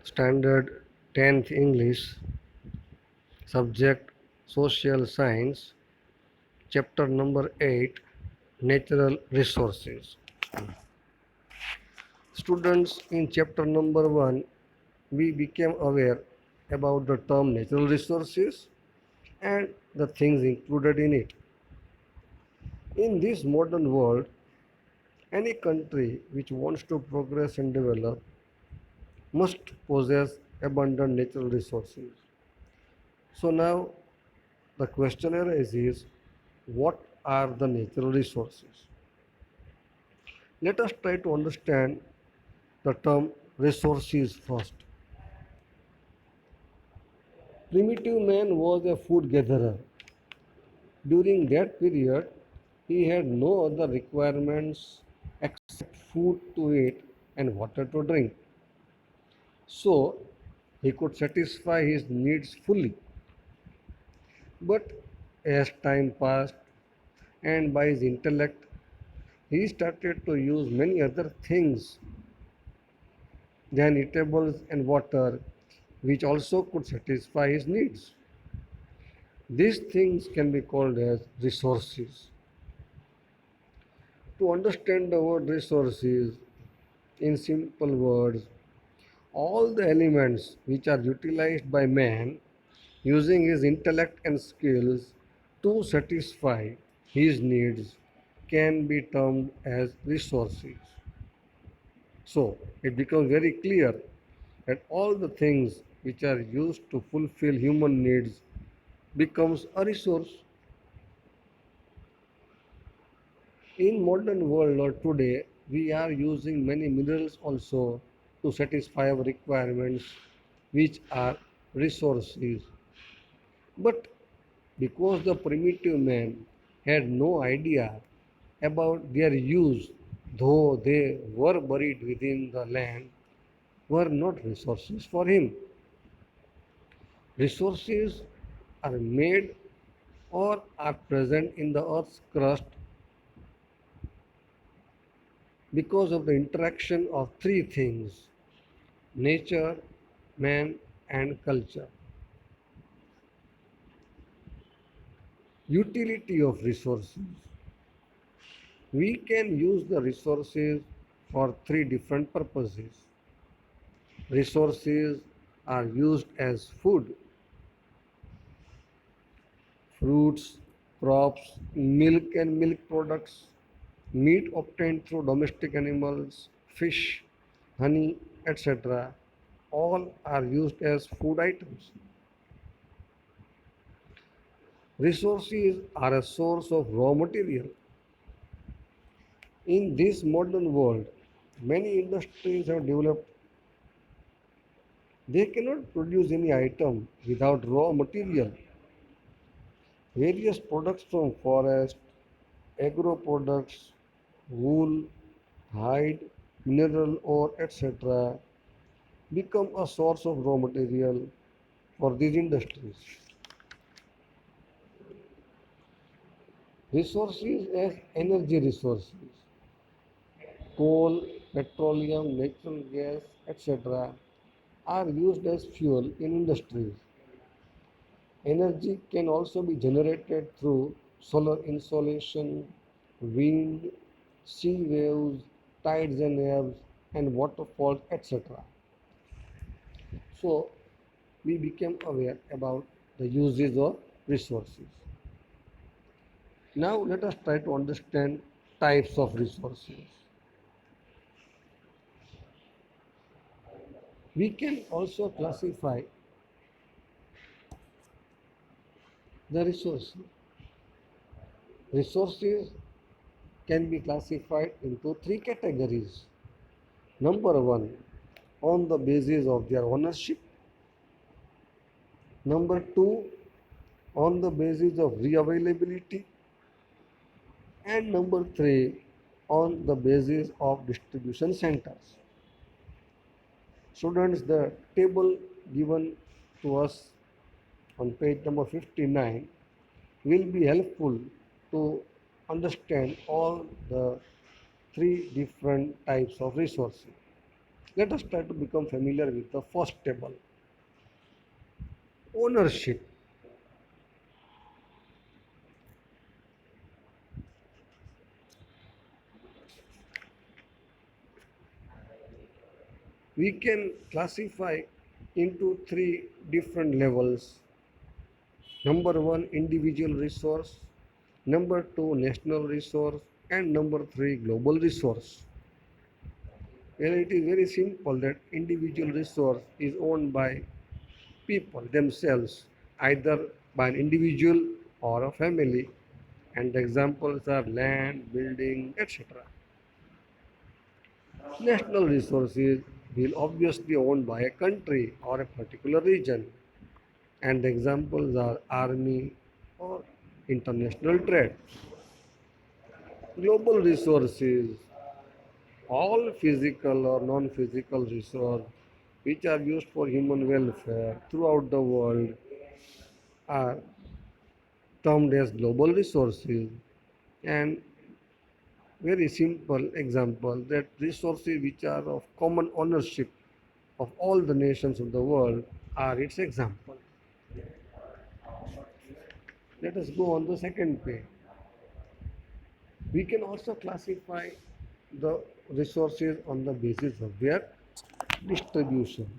Standard 10th English, subject Social Science, chapter number 8, Natural Resources. Students, in chapter number 1, we became aware about the term natural resources and the things included in it. In this modern world, any country which wants to progress and develop must possess abundant natural resources. So now the question arises, what are the natural resources? Let us try to understand the term resources first. Primitive man was a food gatherer. During that period, he had no other requirements except food to eat and water to drink. So, he could satisfy his needs fully. But as time passed and by his intellect, he started to use many other things than eatables and water, which also could satisfy his needs. These things can be called as resources. To understand the word resources in simple words, all the elements which are utilized by man using his intellect and skills to satisfy his needs can be termed as resources. So it becomes very clear that all the things which are used to fulfill human needs becomes a resource. In modern world or today, we are using many minerals also to satisfy our requirements, which are resources. But because the primitive man had no idea about their use, though they were buried within the land, were not resources for him. Resources are made or are present in the earth's crust because of the interaction of three things: nature, man, and culture. Utility of resources. We can use the resources for three different purposes. Resources are used as food, fruits, crops, milk and milk products, meat obtained through domestic animals, fish, honey, etc. All are used as food items. Resources are a source of raw material. In this modern world, many industries have developed. They cannot produce any item without raw material. Various products from forest, agro products, wool, hide, mineral ore, etc. become a source of raw material for these industries. Resources as energy resources, coal, petroleum, natural gas, etc. are used as fuel in industries. Energy can also be generated through solar insolation, wind, sea waves, tides and ebbs, and waterfalls, etc. So, we became aware about the uses of resources. Now, let us try to understand types of resources. We can also classify the resources. Resources can be classified into three categories. Number one, on the basis of their ownership. Number two, on the basis of reavailability. And number three, on the basis of distribution centers. Students, the table given to us on page number 59 will be helpful to understand all the three different types of resources. Let us try to become familiar with the first table, ownership. We can classify into three different levels. Number one, individual resource. Number two, national resource. And number three, global resource. Well, it is very simple that individual resource is owned by people themselves, either by an individual or a family. And the examples are land, building, etc. National resources will obviously be owned by a country or a particular region. And the examples are army or international trade. Global resources, all physical or non-physical resources which are used for human welfare throughout the world are termed as global resources. And very simple example that resources which are of common ownership of all the nations of the world are its example. Let us go on the second page. We can also classify the resources on the basis of their distribution.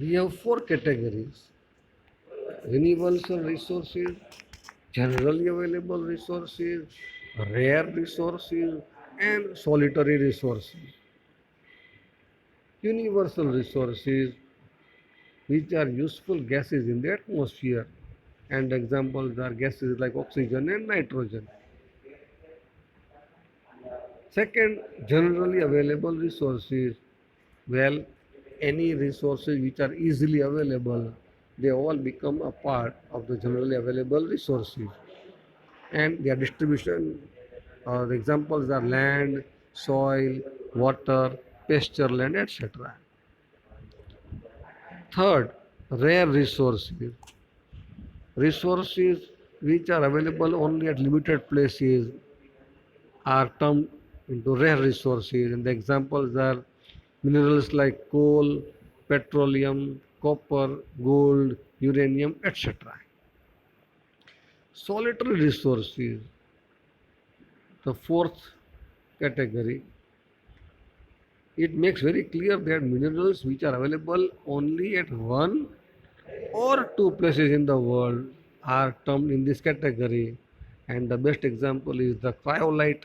We have four categories: universal resources, generally available resources, rare resources, and solitary resources. Universal resources, which are useful gases in the atmosphere, and examples are gases like oxygen and nitrogen. Second, generally available resources. Well, any resources which are easily available, they all become a part of the generally available resources. And their distribution, the examples are land, soil, water, pasture land, etc. Third, rare resources. Resources which are available only at limited places are termed into rare resources, and the examples are minerals like coal, petroleum, copper, gold, uranium, etc. Solitary resources, the fourth category, it makes very clear that minerals which are available only at one or two places in the world are termed in this category. And the best example is the cryolite,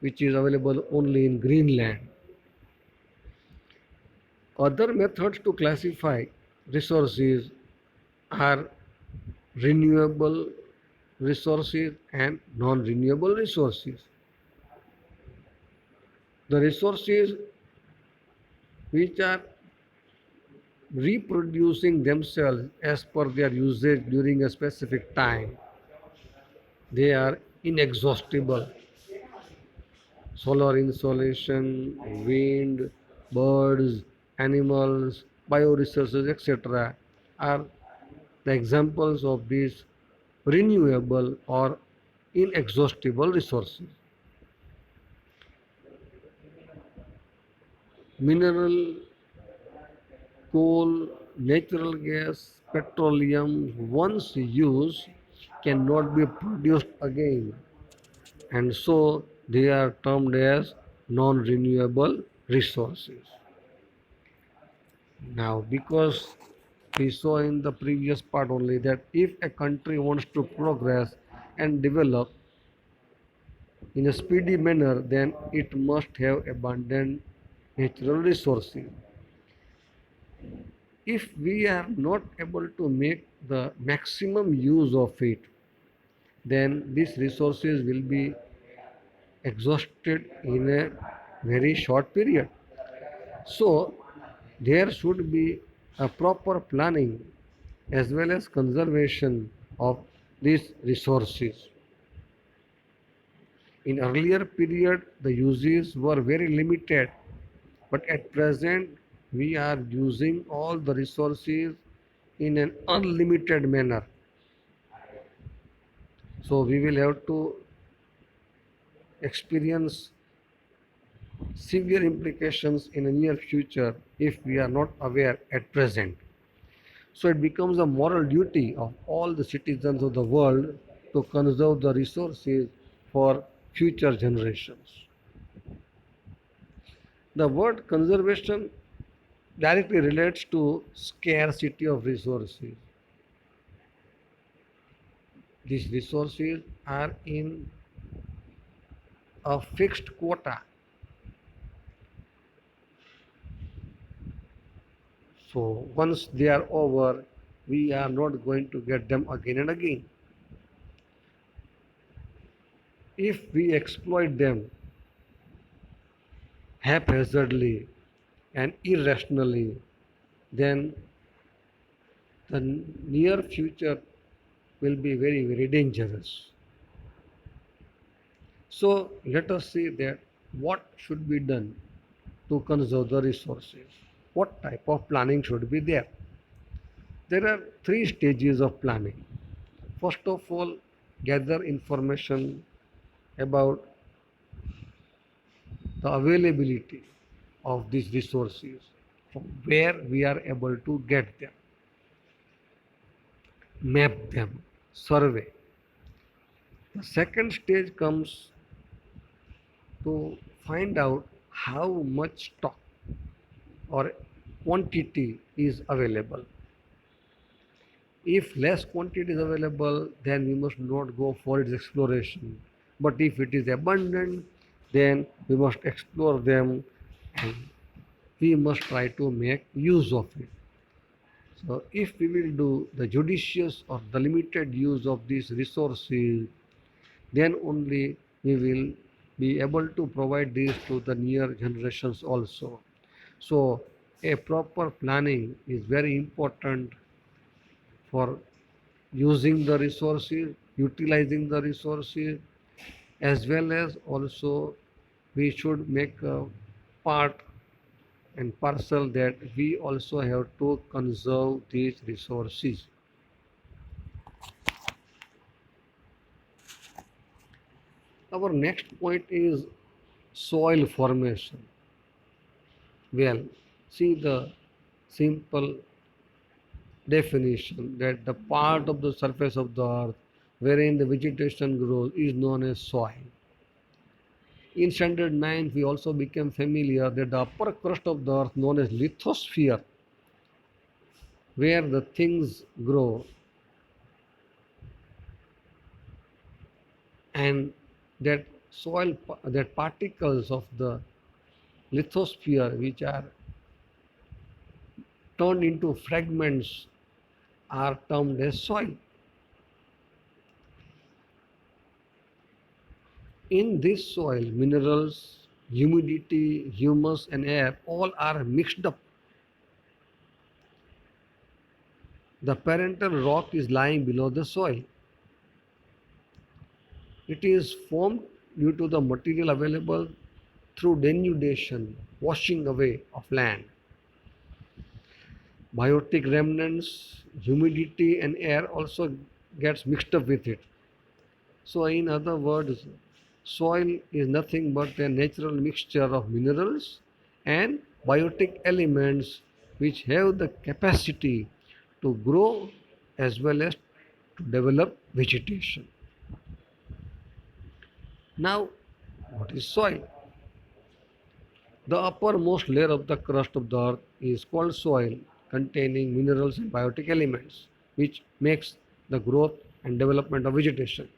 which is available only in Greenland. Other methods to classify resources are renewable resources and non-renewable resources. The resources which are reproducing themselves as per their usage during a specific time, they are inexhaustible. Solar insolation, wind, birds, animals, bioresources, etc. are the examples of these renewable or inexhaustible resources. Mineral, coal, natural gas, petroleum, once used, cannot be produced again, and so they are termed as non-renewable resources. Now, because we saw in the previous part only that if a country wants to progress and develop in a speedy manner, then it must have abundant natural resources. If we are not able to make the maximum use of it, then these resources will be exhausted in a very short period. So, there should be a proper planning as well as conservation of these resources. In earlier period, the uses were very limited, but at present we are using all the resources in an unlimited manner. So we will have to experience severe implications in the near future if we are not aware at present. So it becomes a moral duty of all the citizens of the world to conserve the resources for future generations. The word conservation directly relates to scarcity of resources. These resources are in a fixed quota. So once they are over, we are not going to get them again and again. If we exploit them haphazardly and irrationally, then the near future will be very, very dangerous. So let us see that what should be done to conserve the resources. What type of planning should be there? There are three stages of planning. First of all, gather information about the availability of these resources, from where we are able to get them, map them, survey. The second stage comes to find out how much stock or quantity is available. If less quantity is available, then we must not go for its exploration. But if it is abundant, then we must explore them and we must try to make use of it. So, if we will do the judicious or the limited use of these resources, then only we will be able to provide these to the near generations also. So, a proper planning is very important for using the resources, utilizing the resources, as well as also we should make a part and parcel that we also have to conserve these resources. Our next point is soil formation. Well, see the simple definition that the part of the surface of the earth wherein the vegetation grows is known as soil. In standard 9, we also became familiar that the upper crust of the earth, known as lithosphere, where the things grow, and that that particles of the lithosphere, which are turned into fragments, are termed as soil. In this soil, minerals, humidity, humus, and air all are mixed up. The parental rock is lying below the soil. It is formed due to the material available through denudation, washing away of land. Biotic remnants, humidity, and air also gets mixed up with it. So, in other words, soil is nothing but a natural mixture of minerals and biotic elements which have the capacity to grow as well as to develop vegetation. Now, what is soil? The uppermost layer of the crust of the earth is called soil, containing minerals and biotic elements, which makes the growth and development of vegetation.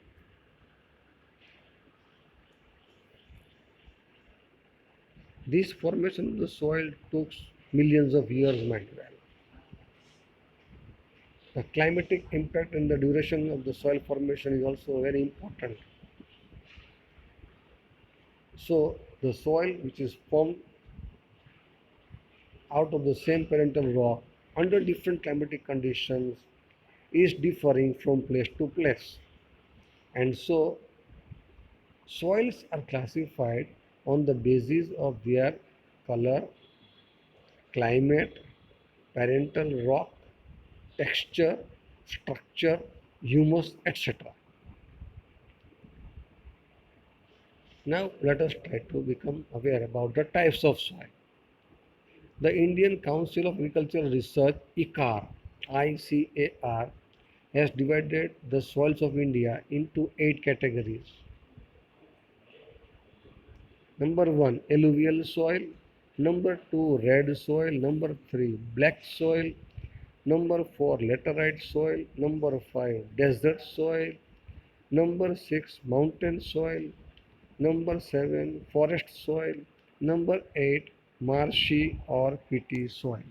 This formation of the soil took millions of years, mind well. The climatic impact and the duration of the soil formation is also very important. So, the soil which is formed out of the same parental rock under different climatic conditions is differing from place to place. And so, soils are classified on the basis of their color, climate, parental rock, texture, structure, humus, etc. Now let us try to become aware about the types of soil. The Indian Council of Agricultural Research, ICAR, has divided the soils of India into 8 categories. Number 1, alluvial soil. Number 2, red soil. Number 3, black soil. Number 4, laterite soil. Number 5, desert soil. Number 6, mountain soil. Number 7, forest soil. Number 8, marshy or peaty soil.